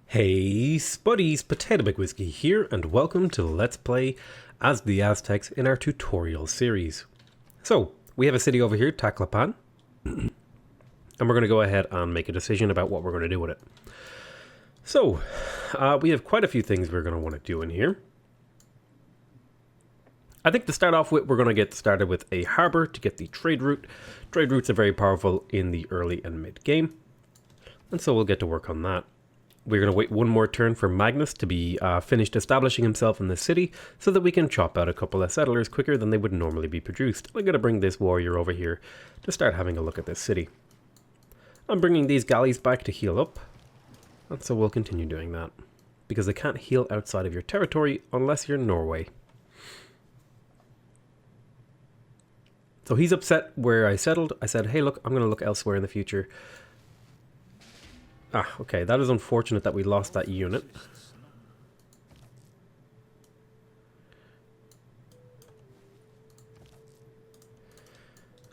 Hey Spuddies, PotatoMcWhiskey here, and welcome to Let's Play as the Aztecs in our tutorial series. So, we have a city over here, Taclopan, and we're going to go ahead and make a decision about what we're going to do with it. So, we have quite a few things we're going to want to do in here. I think to start off with, we're going to get started with a harbor to get the trade route. Trade routes are very powerful in the early and mid game, and so we'll get to work on that. We're going to wait one more turn for Magnus to be finished establishing himself in the city so that we can chop out a couple of settlers quicker than they would normally be produced. I'm going to bring this warrior over here to start having a look at this city. I'm bringing these galleys back to heal up, and so we'll continue doing that, because they can't heal outside of your territory unless you're Norway. So he's upset where I settled. I said, hey look, I'm going to look elsewhere in the future. Ah, okay, that is unfortunate that we lost that unit.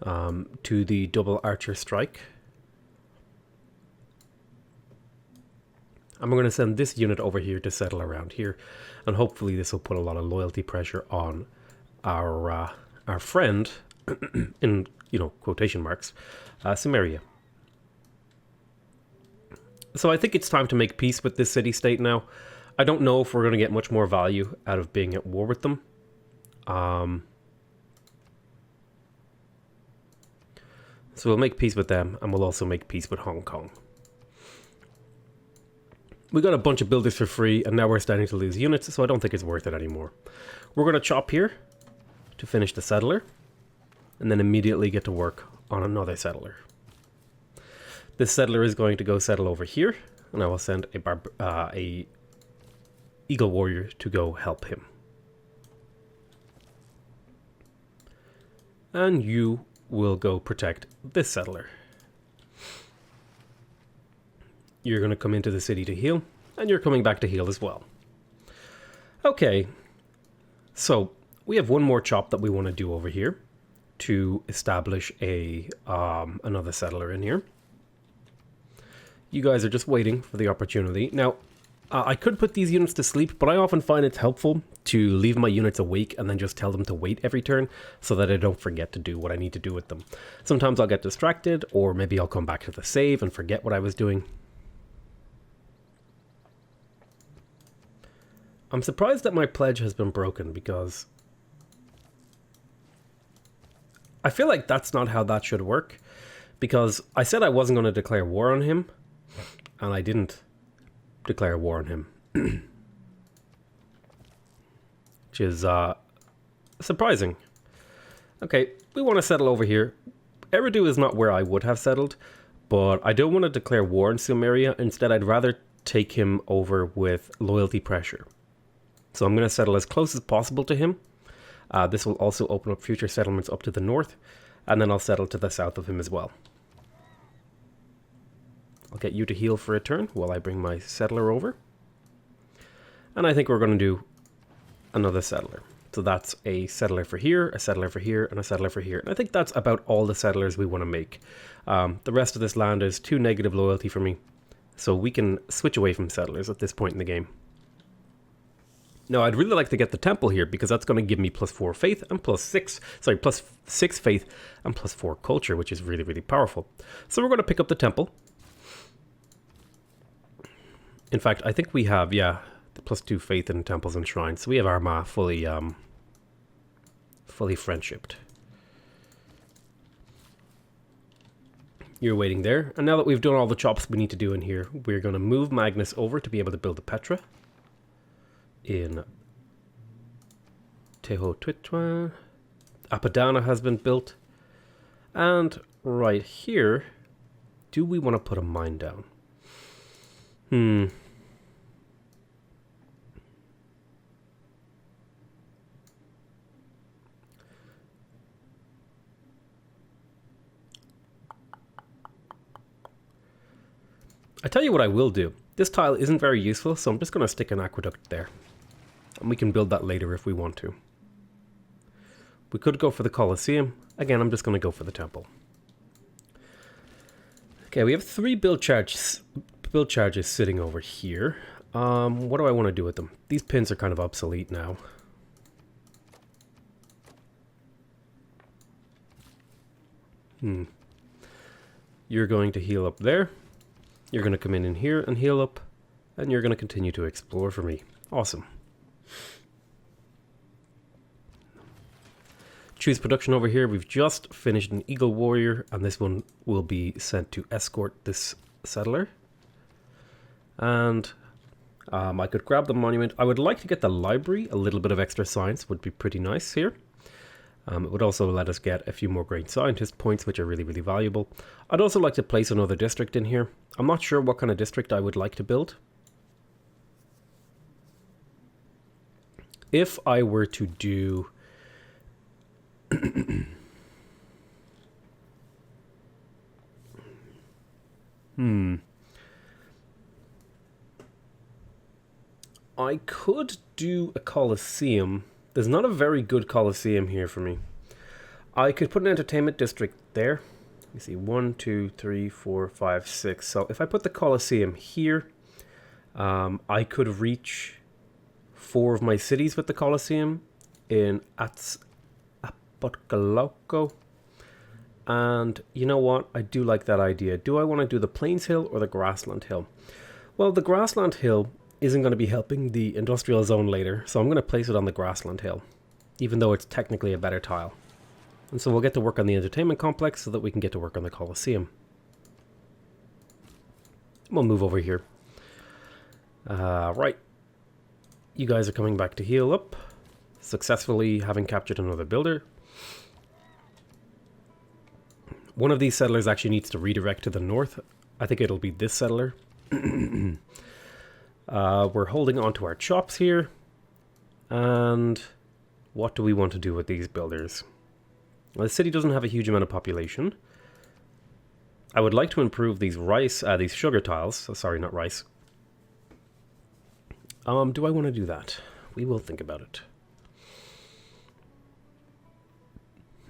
To the double archer strike. I'm going to send this unit over here to settle around here, and hopefully this will put a lot of loyalty pressure on our friend, in, quotation marks, Sumeria. So I think it's time to make peace with this city-state now. I don't know if we're going to get much more value out of being at war with them. So we'll make peace with them, and we'll also make peace with Hong Kong. We got a bunch of builders for free, and now we're starting to lose units, so I don't think it's worth it anymore. We're going to chop here to finish the settler, and then immediately get to work on another settler. This settler is going to go settle over here, and I will send a eagle warrior to go help him. And you will go protect this settler. You're going to come into the city to heal, and you're coming back to heal as well. Okay, so we have one more chop that we want to do over here to establish another settler in here. You guys are just waiting for the opportunity. Now, I could put these units to sleep, but I often find it's helpful to leave my units awake and then just tell them to wait every turn so that I don't forget to do what I need to do with them. Sometimes I'll get distracted, or maybe I'll come back to the save and forget what I was doing. I'm surprised that my pledge has been broken, because I feel like that's not how that should work, because I said I wasn't going to declare war on him, and I didn't declare war on him. Which is surprising. Okay, we want to settle over here. Eridu is not where I would have settled, but I don't want to declare war on Sumeria. Instead, I'd rather take him over with loyalty pressure. So I'm going to settle as close as possible to him. This will also open up future settlements up to the north, and then I'll settle to the south of him as well. I'll get you to heal for a turn while I bring my settler over. And I think we're going to do another settler. So that's a settler for here, a settler for here, and a settler for here. And I think that's about all the settlers we want to make. The rest of this land is too negative loyalty for me, so we can switch away from settlers at this point in the game. Now, I'd really like to get the temple here, because that's going to give me +4 faith and +6 faith and +4 culture, which is really, really powerful. So we're going to pick up the temple. In fact, I think we have, the +2 faith in temples and shrines. So we have Armagh fully friendshipped. You're waiting there. And now that we've done all the chops we need to do in here, we're going to move Magnus over to be able to build a Petra in Tehuantepec. Apadana has been built. And right here, do we want to put a mine down? I tell you what I will do. This tile isn't very useful, so I'm just going to stick an aqueduct there. And we can build that later if we want to. We could go for the Colosseum. Again, I'm just going to go for the temple. Okay, we have 3 build charts build charge is sitting over here. What do I want to do with them? These pins are kind of obsolete now. You're going to heal up there. You're going to come in here and heal up. And you're going to continue to explore for me. Awesome. Choose production over here. We've just finished an Eagle Warrior, and this one will be sent to escort this settler. And I could grab the monument. I would like to get the library. A little bit of extra science would be pretty nice here. It would also let us get a few more great scientist points, which are really, really valuable. I'd also like to place another district in here. I'm not sure what kind of district I would like to build. If I were to do... I could do a Colosseum. There's not a very good Colosseum here for me. I could put an entertainment district there. Let me see, 1, 2, 3, 4, 5, 6. So if I put the Colosseum here, I could reach 4 of my cities with the Colosseum in Apocaloco. And you know what? I do like that idea. Do I want to do the Plains Hill or the Grassland Hill? Well, the Grassland Hill isn't going to be helping the industrial zone later, so I'm going to place it on the Grassland Hill, even though it's technically a better tile. And so we'll get to work on the entertainment complex so that we can get to work on the Colosseum. We'll move over here. Right. You guys are coming back to heal up, successfully having captured another builder. One of these settlers actually needs to redirect to the north. I think it'll be this settler. We're holding on to our chops here. And what do we want to do with these builders? Well, the city doesn't have a huge amount of population. I would like to improve these these sugar tiles. Oh, sorry, not rice. Do I want to do that? We will think about it.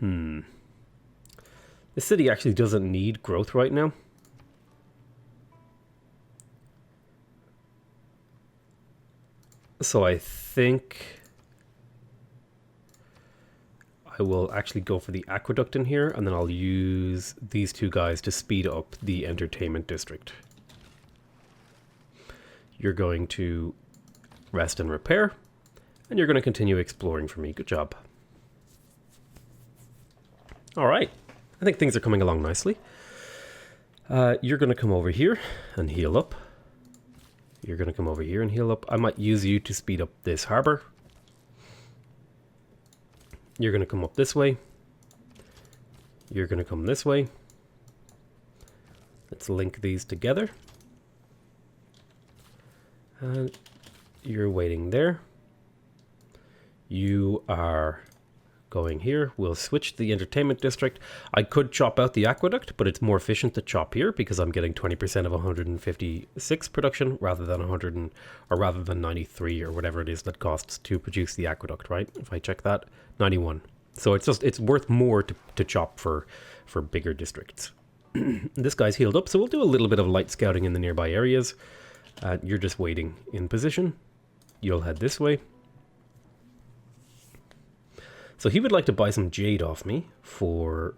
The city actually doesn't need growth right now. So I think I will actually go for the aqueduct in here, and then I'll use these two guys to speed up the entertainment district. You're going to rest and repair, and you're going to continue exploring for me. Good job. All right. I think things are coming along nicely. You're going to come over here and heal up. You're going to come over here and heal up. I might use you to speed up this harbor. You're going to come up this way. You're going to come this way. Let's link these together. And you're waiting there. You are going here. We'll switch the entertainment district. I could chop out the aqueduct, but it's more efficient to chop here because I'm getting 20% of 156 production rather than 93 or whatever it is that costs to produce the aqueduct, right? If I check that, 91. So it's worth more to chop for bigger districts. This guy's healed up, so we'll do a little bit of light scouting in the nearby areas. You're just waiting in position. You'll head this way. So he would like to buy some jade off me for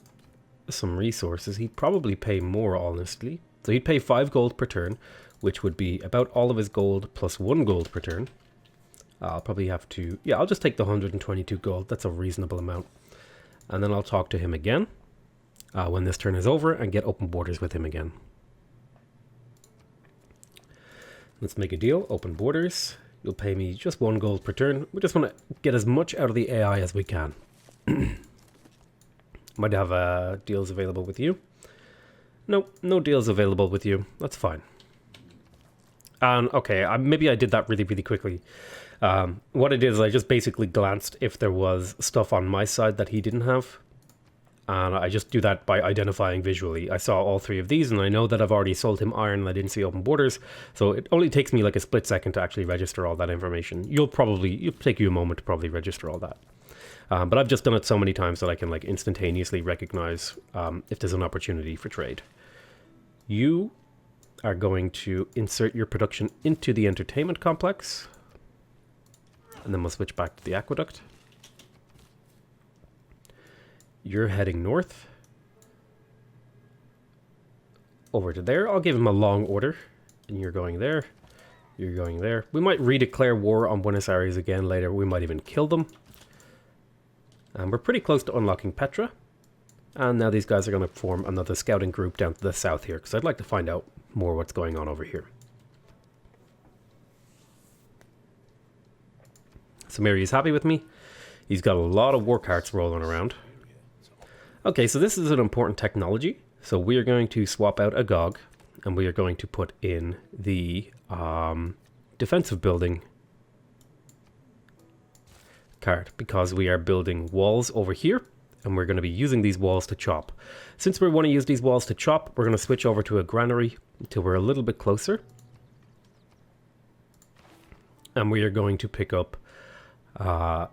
some resources. He'd probably pay more, honestly. So he'd pay 5 gold per turn, which would be about all of his gold plus 1 gold per turn. I'll probably have to... Yeah, I'll just take the 122 gold. That's a reasonable amount. And then I'll talk to him again when this turn is over and get open borders with him again. Let's make a deal. Open borders. You'll pay me just 1 gold per turn. We just want to get as much out of the AI as we can. Might have deals available with you. Nope, no deals available with you. That's fine. And okay, maybe I did that really, really quickly. What I did is I just basically glanced if there was stuff on my side that he didn't have. And I just do that by identifying visually. I saw all 3 of these, and I know that I've already sold him iron and I didn't see open borders. So it only takes me like a split second to actually register all that information. It'll take you a moment to probably register all that. But I've just done it so many times that I can like instantaneously recognize if there's an opportunity for trade. You are going to insert your production into the entertainment complex. And then we'll switch back to the aqueduct. You're heading north. Over to there. I'll give him a long order. And you're going there. You're going there. We might redeclare war on Buenos Aires again later. We might even kill them. And we're pretty close to unlocking Petra. And now these guys are going to form another scouting group down to the south here, because I'd like to find out more what's going on over here. So Mary's happy with me. He's got a lot of war carts rolling around. Okay, so this is an important technology. So we are going to swap out Agog, and we are going to put in the defensive building card, because we are building walls over here, and we're going to be using these walls to chop. Since we want to use these walls to chop, we're going to switch over to a granary until we're a little bit closer. And we are going to pick up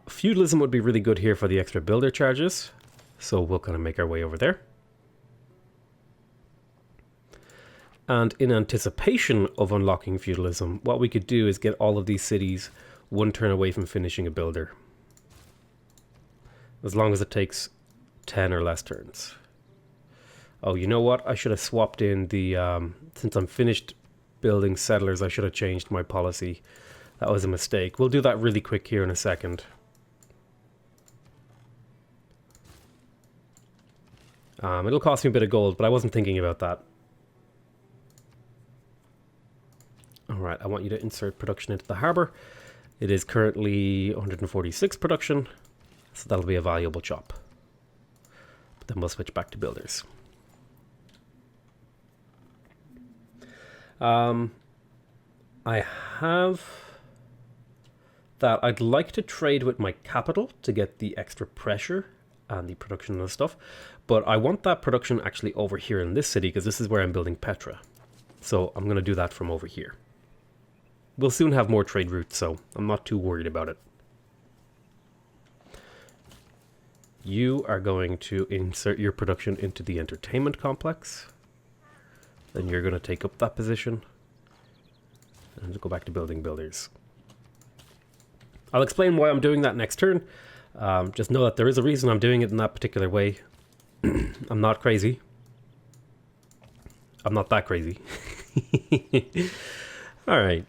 feudalism would be really good here for the extra builder charges. So we'll kind of make our way over there. And in anticipation of unlocking feudalism, what we could do is get all of these cities one turn away from finishing a builder. As long as it takes 10 or less turns. Oh, you know what? I should have swapped in the... since I'm finished building settlers, I should have changed my policy. That was a mistake. We'll do that really quick here in a second. It'll cost me a bit of gold, but I wasn't thinking about that. Alright, I want you to insert production into the harbour. It is currently 146 production, so that'll be a valuable chop. But then we'll switch back to builders. I have that I'd like to trade with my capital to get the extra pressure and the production and stuff, but I want that production actually over here in this city, because this is where I'm building Petra. So I'm going to do that from over here. We'll soon have more trade routes, so I'm not too worried about it. You are going to insert your production into the entertainment complex. Then you're going to take up that position. And go back to building builders. I'll explain why I'm doing that next turn. Just know that there is a reason I'm doing it in that particular way. I'm not crazy. I'm not that crazy. Alright.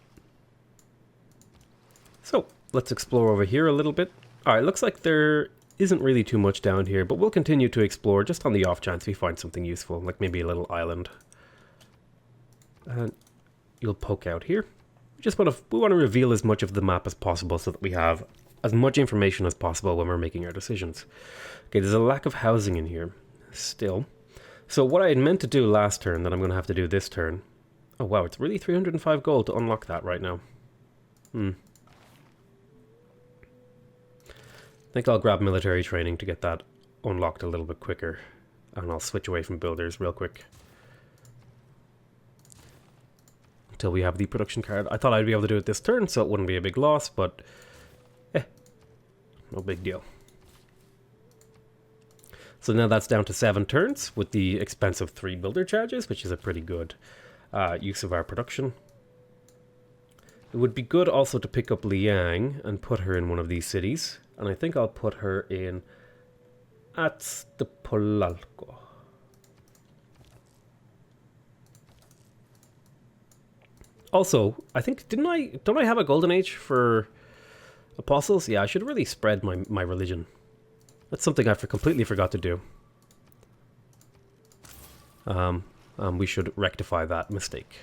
So, let's explore over here a little bit. Alright, looks like there isn't really too much down here, but we'll continue to explore just on the off chance we find something useful, like maybe a little island. And you'll poke out here. We want to reveal as much of the map as possible so that we have as much information as possible when we're making our decisions. Okay, there's a lack of housing in here still. So what I had meant to do last turn that I'm going to have to do this turn. Oh wow, it's really 305 gold to unlock that right now. I think I'll grab military training to get that unlocked a little bit quicker. And I'll switch away from builders real quick. Until we have the production card. I thought I'd be able to do it this turn, so it wouldn't be a big loss, but... no big deal. So now that's down to 7 turns with the expensive 3 builder charges, which is a pretty good use of our production. It would be good also to pick up Liang and put her in one of these cities. And I think I'll put her in Aztec. Also, I think, don't I have a golden age for apostles? Yeah, I should really spread my religion. That's something I completely forgot to do. We should rectify that mistake.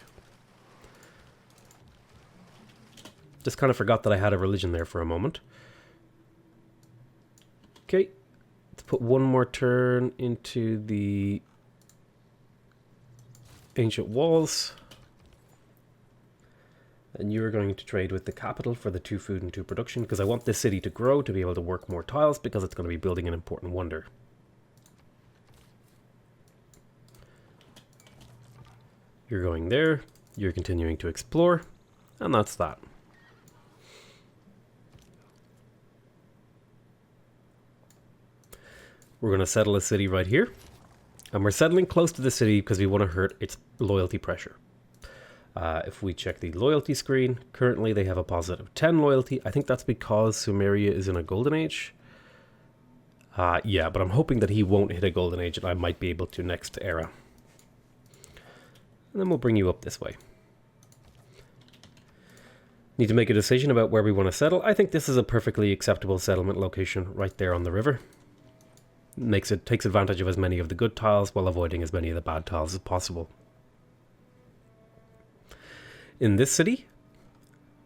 Just kind of forgot that I had a religion there for a moment. Okay, let's put one more turn into the ancient walls. And you're going to trade with the capital for the 2 food and 2 production, because I want this city to grow to be able to work more tiles, because it's going to be building an important wonder. You're going there, you're continuing to explore, and that's that. We're going to settle a city right here, and we're settling close to the city because we want to hurt its loyalty pressure. If we check the loyalty screen, currently they have a positive 10 loyalty. I think that's because Sumeria is in a golden age. Yeah, but I'm hoping that he won't hit a golden age and I might be able to next era. And then we'll bring you up this way. Need to make a decision about where we want to settle. I think this is a perfectly acceptable settlement location right there on the river. Takes advantage of as many of the good tiles while avoiding as many of the bad tiles as possible. In this city,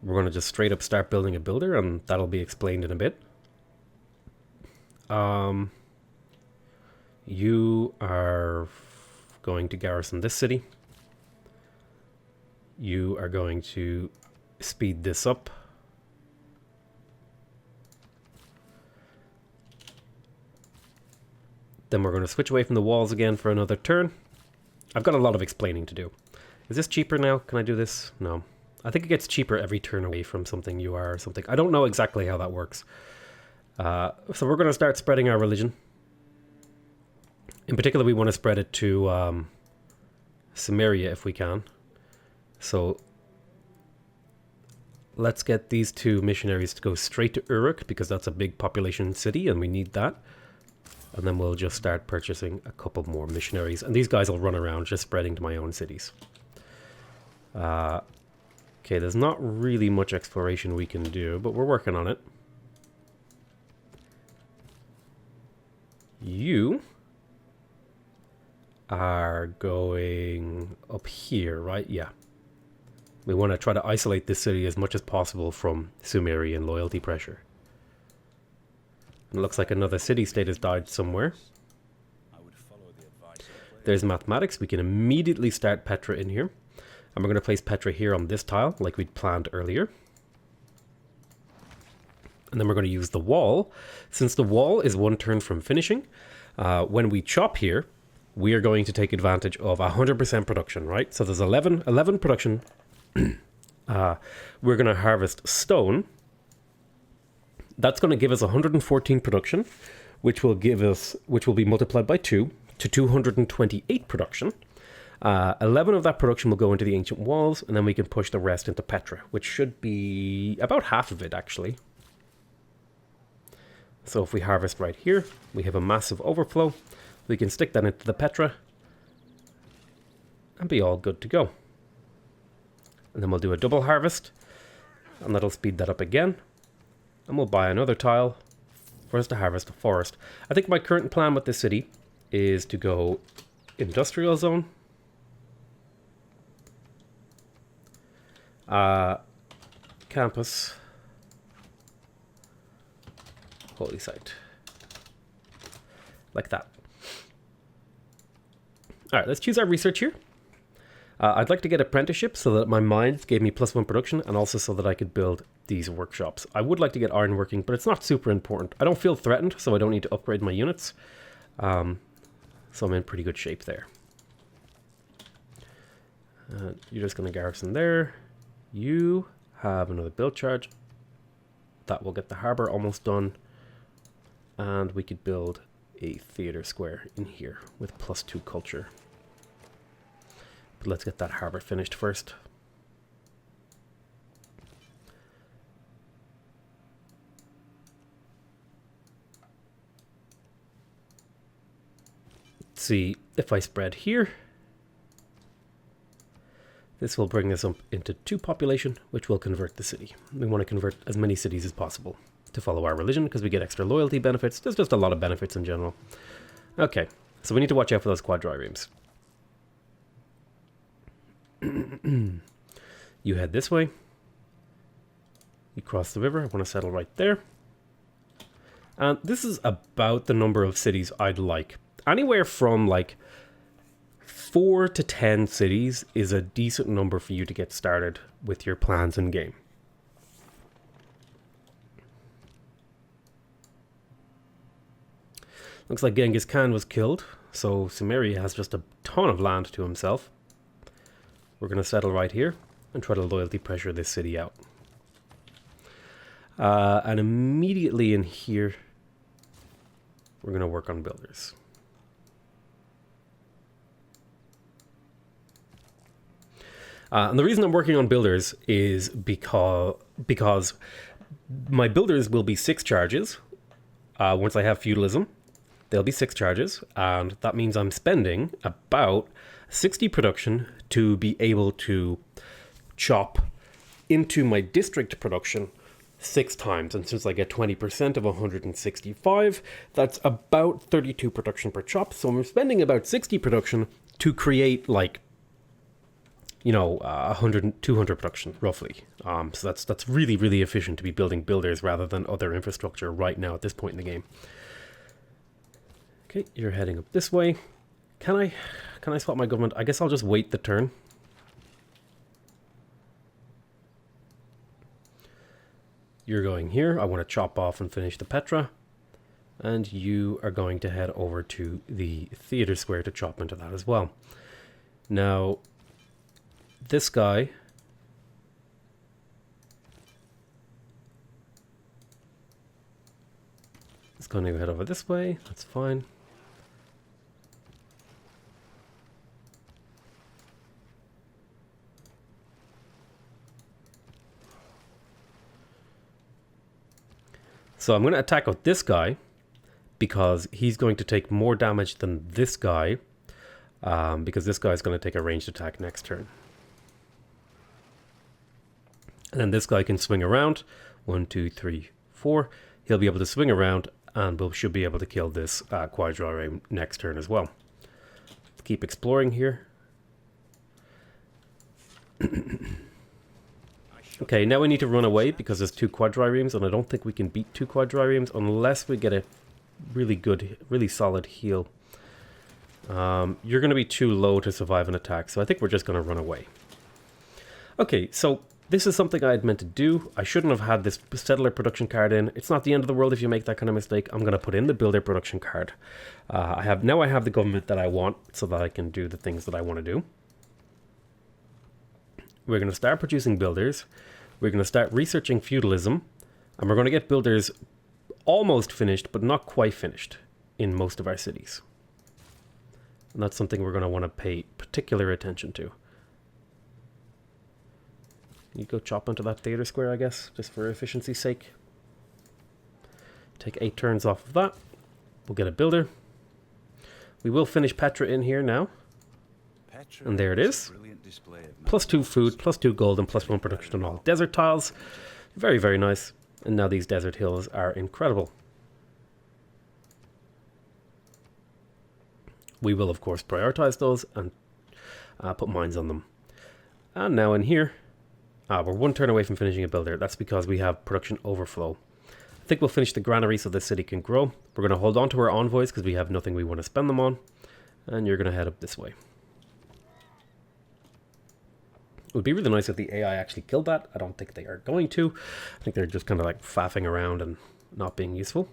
we're going to just straight up start building a builder, and that'll be explained in a bit. You are going to garrison this city. You are going to speed this up. Then we're going to switch away from the walls again for another turn. I've got a lot of explaining to do. Is this cheaper now? Can I do this? No. I think it gets cheaper every turn away from something you are or something. I don't know exactly how that works. So we're going to start spreading our religion. In particular, we want to spread it to Sumeria if we can. So let's get these two missionaries to go straight to Uruk because that's a big population city and we need that. And then we'll just start purchasing a couple more missionaries. And these guys will run around just spreading to my own cities. Okay, there's not really much exploration we can do, but we're working on it. You are going up here, right? Yeah. We want to try to isolate this city as much as possible from Sumerian loyalty pressure. It looks like another city-state has died somewhere. There's mathematics. We can immediately start Petra in here. And we're going to place Petra here on this tile, like we'd planned earlier. And then we're going to use the wall. Since the wall is one turn from finishing, when we chop here, we are going to take advantage of 100% production, right? So there's 11 production. We're going to harvest stone. That's going to give us 114 production, which will be multiplied by 2 to 228 production. 11 of that production will go into the ancient walls, and then we can push the rest into Petra, which should be about half of it, actually. So if we harvest right here, we have a massive overflow. We can stick that into the Petra and be all good to go. And then we'll do a double harvest, and that'll speed that up again. And we'll buy another tile for us to harvest a forest. I think my current plan with this city is to go industrial zone. Campus. Holy site. Like that. Alright, let's choose our research here. I'd like to get apprenticeship so that my mines gave me +1 production and also so that I could build these workshops. I would like to get iron working, but it's not super important. I don't feel threatened, so I don't need to upgrade my units. So I'm in pretty good shape there. You're just going to garrison there. You have another build charge. That will get the harbour almost done. And we could build a theatre square in here with +2 culture. But let's get that harbour finished first. Let's see if I spread here. This will bring us up into 2 population, which will convert the city. We want to convert as many cities as possible to follow our religion because we get extra loyalty benefits. There's just a lot of benefits in general. Okay, so we need to watch out for those quadriremes. You head this way. You cross the river. I want to settle right there. And this is about the number of cities I'd like. Anywhere from like 4 to 10 cities is a decent number for you to get started with your plans in game. Looks like Genghis Khan was killed, so Sumeria has just a ton of land to himself. We're going to settle right here and try to loyalty pressure this city out. And immediately in here, we're going to work on builders. And the reason I'm working on builders is because my builders will be 6 charges. Once I have feudalism, they'll be 6 charges, and that means I'm spending about 60 production to be able to chop into my district production 6 times. And since I get 20% of 165, that's about 32 production per chop. So I'm spending about 60 production to create, like, 100, 200 production, roughly. So that's really, really efficient to be building builders rather than other infrastructure right now at this point in the game. Okay, you're heading up this way. Can I swap my government? I guess I'll just wait the turn. You're going here. I want to chop off and finish the Petra. And you are going to head over to the theater square to chop into that as well. Now, this guy is going to head over this way. That's fine. So I'm going to attack out this guy because he's going to take more damage than this guy, because this guy is going to take a ranged attack next turn. And then this guy can swing around. 1, 2, 3, 4. He'll be able to swing around, and we should be able to kill this quadrireme next turn as well. Let's keep exploring here. Okay, now we need to run away because there's 2 quadriremes, and I don't think we can beat 2 quadriremes unless we get a really good, really solid heal. You're going to be too low to survive an attack, so I think we're just going to run away. Okay, so this is something I had meant to do. I shouldn't have had this settler production card in. It's not the end of the world if you make that kind of mistake. I'm going to put in the builder production card. Now I have the government that I want so that I can do the things that I want to do. We're going to start producing builders. We're going to start researching feudalism. And we're going to get builders almost finished, but not quite finished in most of our cities. And that's something we're going to want to pay particular attention to. You go chop into that theater square, I guess, just for efficiency's sake. Take 8 turns off of that. We'll get a builder. We will finish Petra in here now. And there it is. +2 food, +2 gold, and +1 production on all desert tiles. Very, very nice. And now these desert hills are incredible. We will, of course, prioritize those and put mines on them. And now in here, we're 1 turn away from finishing a builder. That's because we have production overflow. I think we'll finish the granary so the city can grow. We're going to hold on to our envoys because we have nothing we want to spend them on. And you're going to head up this way. It would be really nice if the AI actually killed that. I don't think they are going to. I think they're just kind of like faffing around and not being useful.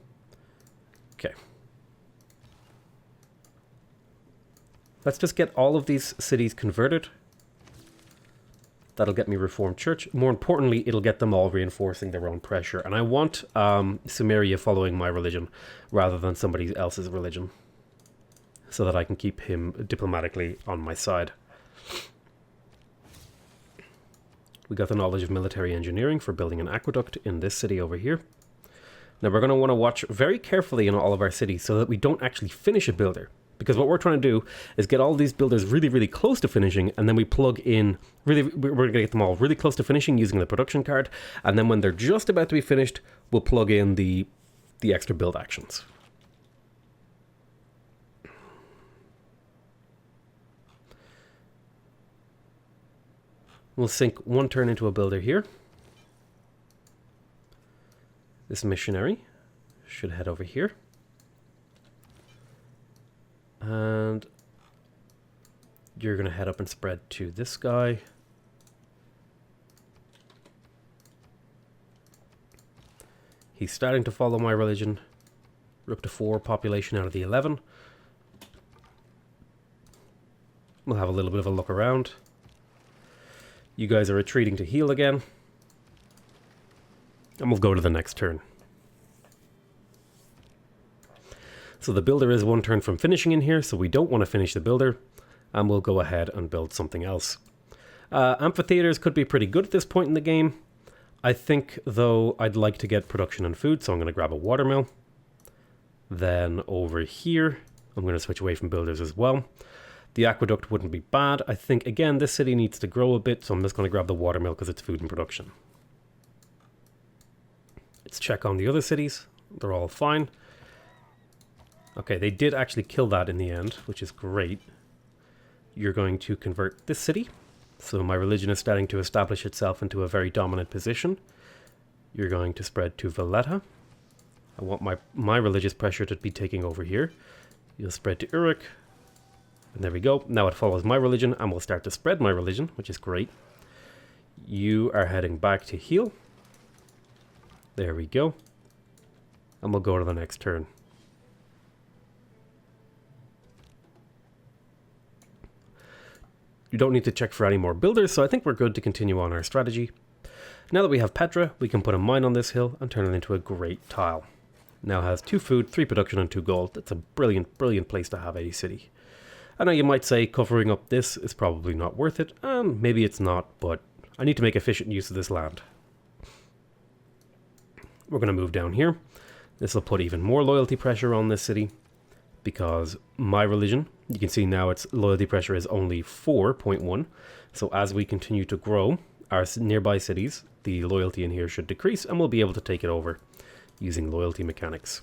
Okay. Let's just get all of these cities converted. That'll get me Reformed Church. More importantly, it'll get them all reinforcing their own pressure. And I want Sumeria following my religion rather than somebody else's religion, so that I can keep him diplomatically on my side. We got the knowledge of military engineering for building an aqueduct in this city over here. Now we're going to want to watch very carefully in all of our cities so that we don't actually finish a builder. Because what we're trying to do is get all these builders really, really close to finishing, and then we plug in, we're going to get them all really close to finishing using the production card, and then when they're just about to be finished, we'll plug in the extra build actions. We'll sink 1 turn into a builder here. This missionary should head over here. And you're going to head up and spread to this guy. He's starting to follow my religion. We're up to 4 population out of the 11. We'll have a little bit of a look around. You guys are retreating to heal again. And we'll go to the next turn. So the builder is 1 turn from finishing in here, so we don't want to finish the builder. And we'll go ahead and build something else. Amphitheaters could be pretty good at this point in the game. I think, though, I'd like to get production and food, so I'm going to grab a watermill. Then over here, I'm going to switch away from builders as well. The aqueduct wouldn't be bad. I think, again, this city needs to grow a bit, so I'm just going to grab the watermill because it's food and production. Let's check on the other cities. They're all fine. Okay, they did actually kill that in the end, which is great. You're going to convert this city. So my religion is starting to establish itself into a very dominant position. You're going to spread to Valletta. I want my religious pressure to be taking over here. You'll spread to Uruk. And there we go. Now it follows my religion, and we'll start to spread my religion, which is great. You are heading back to heal. There we go. And we'll go to the next turn. You don't need to check for any more builders, so I think we're good to continue on our strategy. Now that we have Petra, we can put a mine on this hill and turn it into a great tile. Now has 2 food, 3 production, and 2 gold. That's a brilliant, brilliant place to have a city. I know you might say covering up this is probably not worth it, and maybe it's not, but I need to make efficient use of this land. We're going to move down here. This will put even more loyalty pressure on this city, because my religion, you can see now its loyalty pressure is only 4.1. So as we continue to grow our nearby cities, the loyalty in here should decrease, and we'll be able to take it over using loyalty mechanics.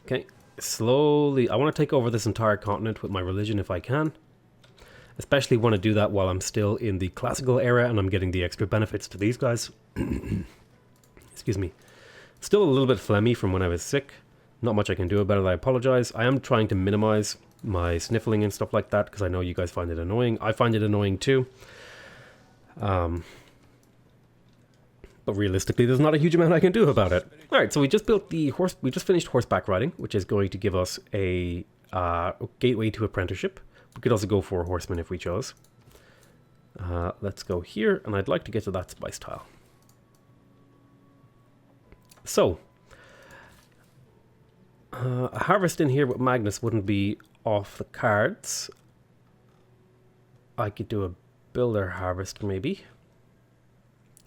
Okay, slowly, I want to take over this entire continent with my religion if I can. Especially want to do that while I'm still in the classical era and I'm getting the extra benefits to these guys. Excuse me. Still a little bit phlegmy from when I was sick. Not much I can do about it, I apologize. I am trying to minimize my sniffling and stuff like that because I know you guys find it annoying. I find it annoying too. But realistically, there's not a huge amount I can do about it. Alright, so we just built the horse. We just finished horseback riding, which is going to give us a gateway to apprenticeship. We could also go for a horseman if we chose. Let's go here, and I'd like to get to that spice tile. So, a harvest in here with Magnus wouldn't be off the cards. I could do a builder harvest, maybe.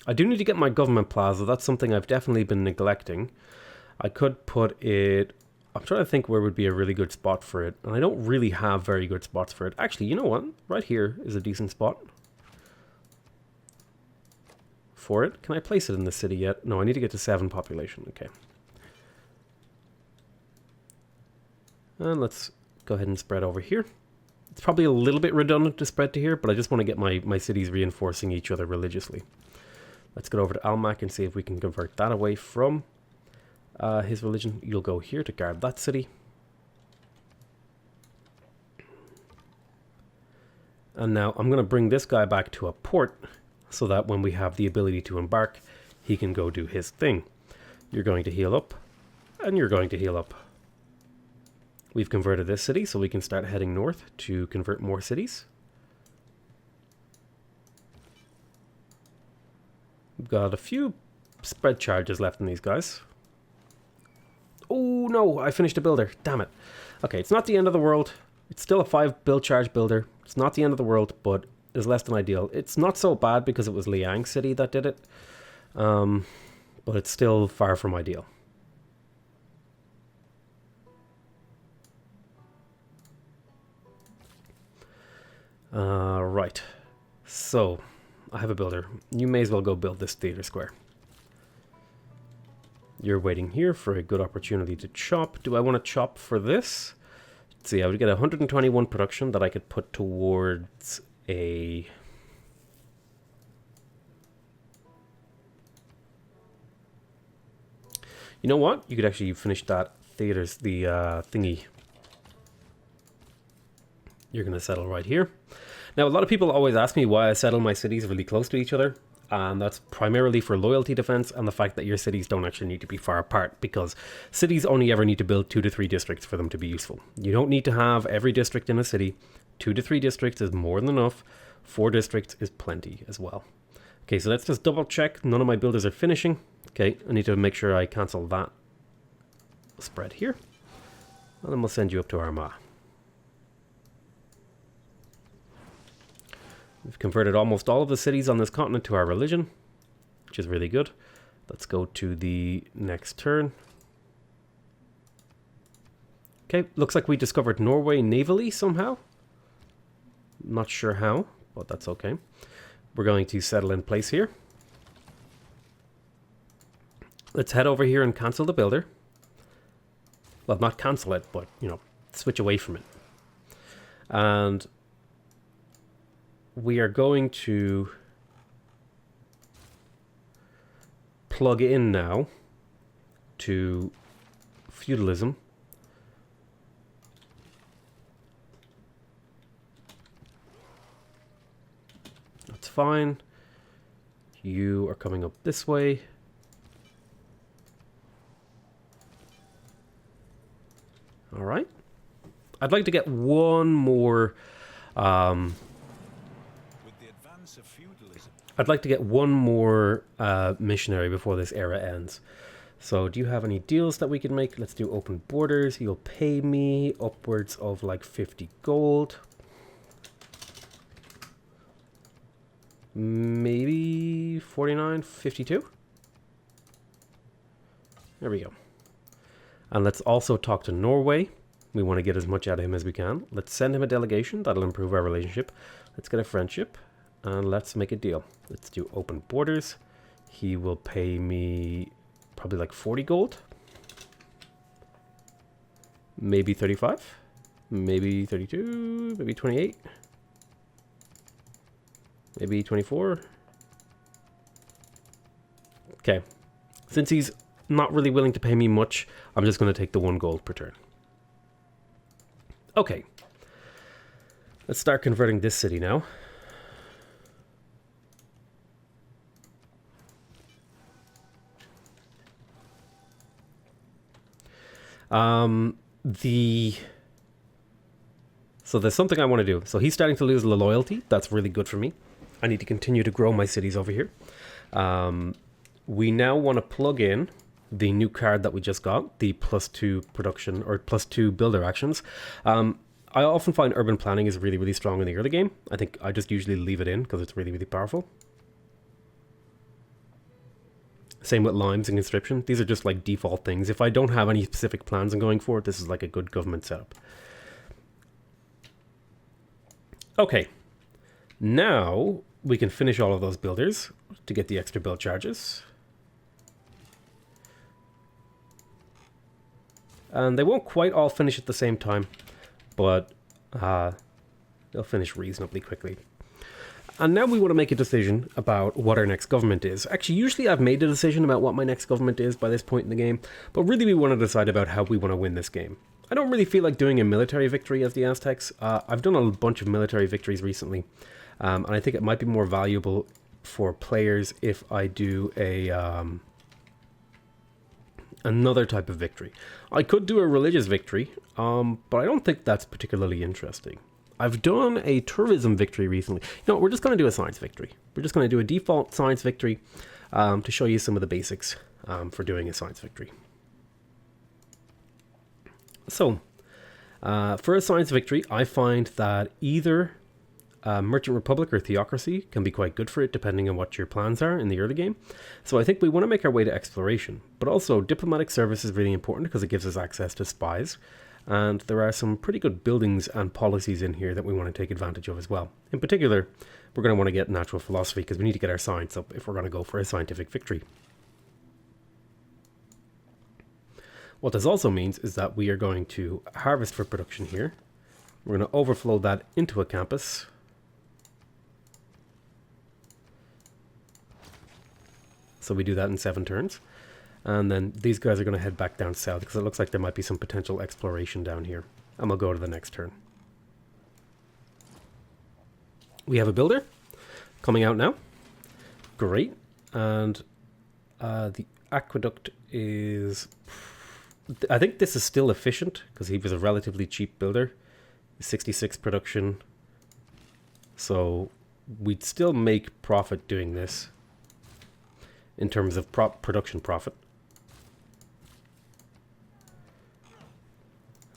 I do need to get my government plaza. That's something I've definitely been neglecting. I could put it... I'm trying to think where would be a really good spot for it. And I don't really have very good spots for it. Actually, you know what? Right here is a decent spot for it. Can I place it in the city yet? No, I need to get to 7 population. Okay. And let's go ahead and spread over here. It's probably a little bit redundant to spread to here, but I just want to get my cities reinforcing each other religiously. Let's get over to Almac and see if we can convert that away from his religion. You'll go here to guard that city. And now I'm going to bring this guy back to a port so that when we have the ability to embark, he can go do his thing. You're going to heal up, and you're going to heal up. We've converted this city, so we can start heading north to convert more cities. We've got a few spread charges left in these guys. Oh no, I finished a builder. Damn it. Okay, it's not the end of the world. It's still a 5 build charge builder. It's not the end of the world, but it's less than ideal. It's not so bad because it was Liang City that did it. But it's still far from ideal. Right. So, I have a builder. You may as well go build this theater square. You're waiting here for a good opportunity to chop. Do I want to chop for this? Let's see, I would get 121 production that I could put towards a... You know what? You could actually finish that theater's, the thingy. You're going to settle right here. Now, a lot of people always ask me why I settle my cities really close to each other. And that's primarily for loyalty defense and the fact that your cities don't actually need to be far apart, because cities only ever need to build 2 to 3 districts for them to be useful. You don't need to have every district in a city. 2 to 3 districts is more than enough. 4 districts is plenty as well. Okay, so let's just double check. None of my builders are finishing. Okay, I need to make sure I cancel that spread here. And then we'll send you up to Armagh. We've converted almost all of the cities on this continent to our religion, which is really good. Let's go to the next turn. Okay, looks like we discovered Norway navally somehow. Not sure how, but that's okay. We're going to settle in place here. Let's head over here and cancel the builder. Well, not cancel it, but, you know, switch away from it. And we are going to plug in now to feudalism. That's fine. You are coming up this way. All right. I'd like to get one more. I'd like to get one more missionary before this era ends. So, do you have any deals that we can make? Let's do open borders. You'll pay me upwards of like 50 gold. Maybe 49, 52. There we go. And let's also talk to Norway. We want to get as much out of him as we can. Let's send him a delegation. That'll improve our relationship. Let's get a friendship. And let's make a deal. Let's do open borders. He will pay me probably like 40 gold. Maybe 35. Maybe 32. Maybe 28. Maybe 24. Okay. Since he's not really willing to pay me much, I'm just going to take the 1 gold per turn. Okay. Let's start converting this city now. So there's something I want to do. So he's starting to lose loyalty. That's really good for me. I need to continue to grow my cities over here. We now want to plug in the new card that we just got, the +2 production or +2 builder actions. I often find urban planning is really, really strong in the early game. I think I just usually leave it in because it's really, really powerful. Same with limes and conscription. These are just like default things. If I don't have any specific plans on going for it, this is like a good government setup. Okay. Now we can finish all of those builders to get the extra build charges. And they won't quite all finish at the same time, but they'll finish reasonably quickly. And now we want to make a decision about what our next government is. Actually, usually I've made a decision about what my next government is by this point in the game, but really we want to decide about how we want to win this game. I don't really feel like doing a military victory as the Aztecs. I've done a bunch of military victories recently, and I think it might be more valuable for players if I do a another type of victory. I could do a religious victory, but I don't think that's particularly interesting. I've done a tourism victory recently. You know, we're just going to do a science victory. We're just going to do a default science victory to show you some of the basics for doing a science victory. So, for a science victory, I find that either Merchant Republic or Theocracy can be quite good for it, depending on what your plans are in the early game. So I think we want to make our way to exploration, but also diplomatic service is really important because it gives us access to spies. And there are some pretty good buildings and policies in here that we want to take advantage of as well. In particular, we're going to want to get natural philosophy because we need to get our science up if we're going to go for a scientific victory. What this also means is that we are going to harvest for production here. We're going to overflow that into a campus. So we do that in 7 turns. And then these guys are going to head back down south because it looks like there might be some potential exploration down here. And we'll go to the next turn. We have a builder coming out now. Great. And the aqueduct is... I think this is still efficient because he was a relatively cheap builder. 66 production. So we'd still make profit doing this in terms of production profit.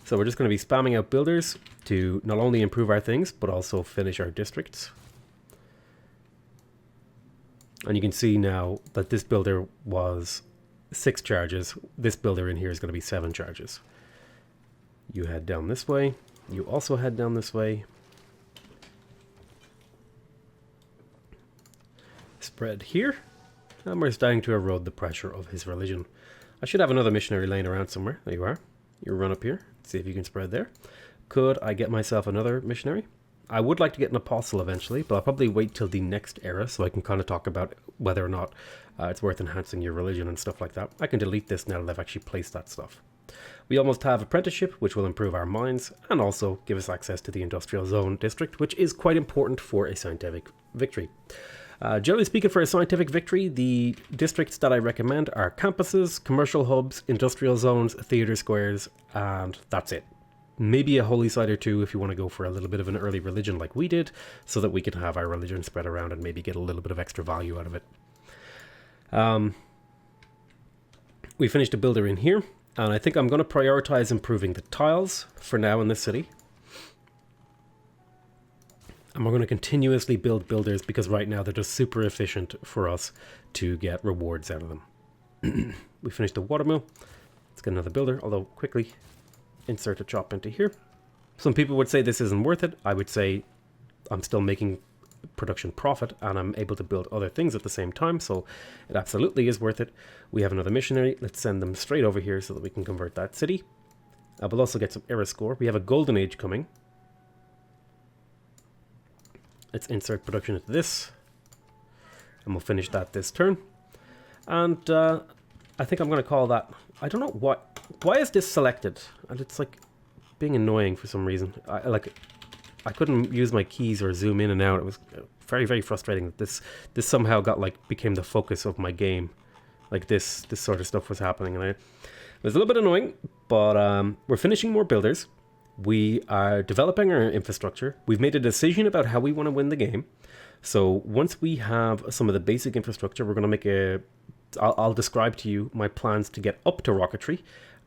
So we're just going to be spamming out builders to not only improve our things, but also finish our districts. And you can see now that this builder was 6 charges. This builder in here is going to be 7 charges. You head down this way. You also head down this way. Spread here. And we're starting to erode the pressure of his religion. I should have another missionary laying around somewhere. There you are. You run up here. See if you can spread there. Could I get myself another missionary? I would like to get an apostle eventually, but I'll probably wait till the next era so I can kind of talk about whether or not it's worth enhancing your religion and stuff like that. I can delete this now that I've actually placed that stuff. We almost have apprenticeship, which will improve our mines and also give us access to the industrial zone district, which is quite important for a scientific victory. Generally speaking, for a scientific victory, the districts that I recommend are campuses, commercial hubs, industrial zones, theater squares, and that's it. Maybe a holy site or two if you want to go for a little bit of an early religion like we did, so that we can have our religion spread around and maybe get a little bit of extra value out of it. We finished a builder in here, and I think I'm going to prioritize improving the tiles for now in this city. And we're going to continuously build builders because right now they're just super efficient for us to get rewards out of them. We finished the watermill. Let's get another builder, although quickly insert a chop into here. Some people would say this isn't worth it. I would say I'm still making production profit and I'm able to build other things at the same time, so it absolutely is worth it. We have another missionary. Let's send them straight over here so that we can convert that city. We'll also get some era score. We have a golden age coming. Let's insert production into this, and we'll finish that this turn. And I think I'm going to call that, I don't know why is this selected? And it's like being annoying for some reason. I couldn't use my keys or zoom in and out. It was very, very frustrating that this somehow became the focus of my game. Like this sort of stuff was happening, and it was a little bit annoying, but we're finishing more builders. We are developing our infrastructure. We've made a decision about how we want to win the game. So once we have some of the basic infrastructure, we're going to make I'll describe to you my plans to get up to rocketry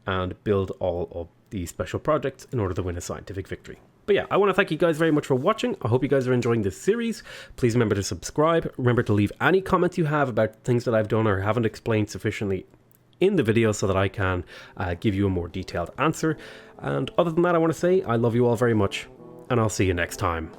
and build all of the special projects in order to win a scientific victory. But yeah, I want to thank you guys very much for watching. I hope you guys are enjoying this series. Please remember to subscribe. Remember to leave any comments you have about things that I've done or haven't explained sufficiently in the video so that I can give you a more detailed answer. And other than that, I want to say I love you all very much, and I'll see you next time.